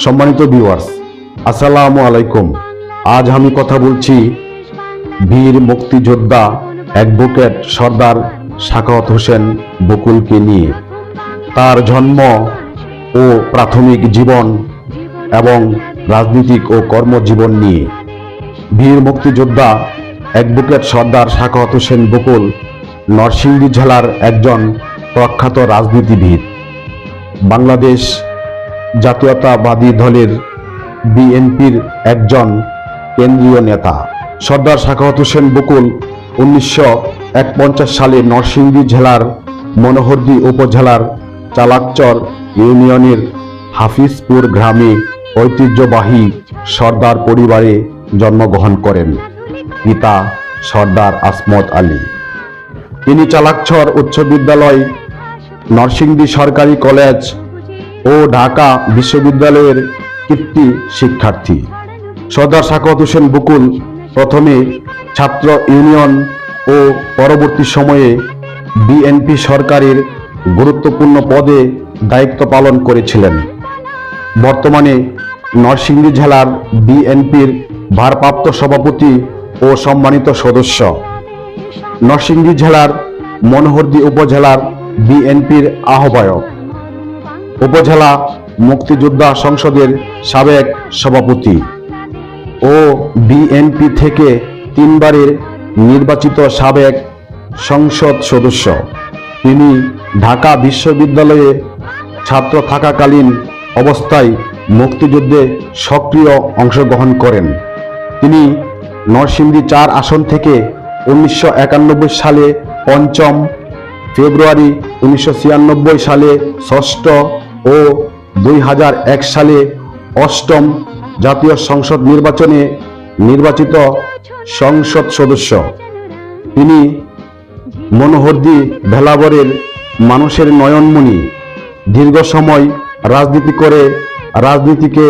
সম্মানিত ভিউয়ার্স, আসসালামু আলাইকুম। আজ আমি কথা বলছি বীর মুক্তিযোদ্ধা অ্যাডভোকেট সর্দার সাখাওয়াত হোসেন বকুলকে নিয়ে। তার জন্ম ও প্রাথমিক জীবন এবং রাজনৈতিক ও কর্মজীবন নিয়ে। বীর মুক্তিযোদ্ধা অ্যাডভোকেট সর্দার সাখাওয়াত হোসেন বকুল নরসিংদী জেলার একজন প্রখ্যাত রাজনীতিবিদ। বাংলাদেশ জাতীয়তাবাদী দলের বিএনপির একজন কেন্দ্রীয় নেতা। সর্দার সাখাওয়াত হোসেন বকুল 1951 সালে নরসিংদী জেলার মনোহরদী উপজেলার চালাকচর ইউনিয়নের হাফিজপুর গ্রামে ঐতিহ্যবাহী সর্দার পরিবারে জন্মগ্রহণ করেন। পিতা সর্দার আসমত আলী। তিনি চালাকচর উচ্চ বিদ্যালয়, নরসিংদী সরকারি কলেজ ও ঢাকা বিশ্ববিদ্যালয়ের কীর্তি শিক্ষার্থী। সর্দার সাখাওয়াত হোসেন বকুল প্রথমে ছাত্র ইউনিয়ন ও পরবর্তী সময়ে বিএনপি সরকারের গুরুত্বপূর্ণ পদে দায়িত্ব পালন করেছিলেন। বর্তমানে নরসিংদী জেলার বিএনপির ভারপ্রাপ্ত সভাপতি ও সম্মানিত সদস্য। নরসিংদী জেলার মনোহরদী উপজেলার বিএনপির আহ্বায়ক, উপজেলা মুক্তিযোদ্ধা সংসদের সাবেক সভাপতি ও বিএনপি থেকে 3 বারের নির্বাচিত সাবেক সংসদ সদস্য। তিনি ঢাকা বিশ্ববিদ্যালয়ে ছাত্র থাকাকালীন অবস্থায় মুক্তিযুদ্ধে সক্রিয় অংশগ্রহণ করেন। তিনি নরসিংদী 4 আসন থেকে 1991 সালে 5ম, ফেব্রুয়ারি 1996 সালে 6ষ্ঠ ও 2001 সালে 8ম জাতীয় সংসদ নির্বাচনে নির্বাচিত সংসদ সদস্য। তিনি মনোহরদী ভেলাবরের মানুষের নয়নমণি। দীর্ঘ সময় রাজনীতি করে রাজনীতিকে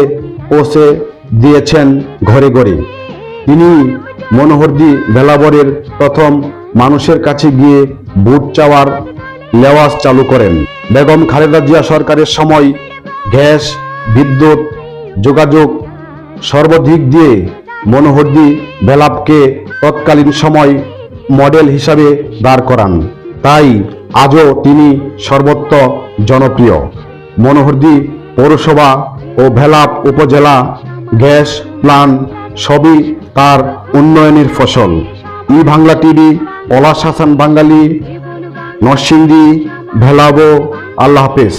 পৌঁছে দিয়েছেন ঘরে ঘরে। তিনি মনোহরদী ভেলাবরের প্রথম মানুষের কাছে গিয়ে ভোট চাওয়ার লেওয়াজ চালু করেন। বেগম খালেদা জিয়া সরকারের সময় গ্যাস, বিদ্যুৎ, যোগাযোগ সর্বদিক দিয়ে মনোহরদী ভেলাবকে তৎকালীন সময় মডেল হিসাবে দাঁড় করান। তাই আজও তিনি সর্বত্র জনপ্রিয়। মনোহরদী পৌরসভা ও ভেলাব উপজেলা গ্যাস প্ল্যান্ট সবই তার উন্নয়নের ফসল। বাংলা টিভি, পলাশ হাসান বাঙালি, নরসিংদী, ভেলাবো। আল্লাহ হাফেজ।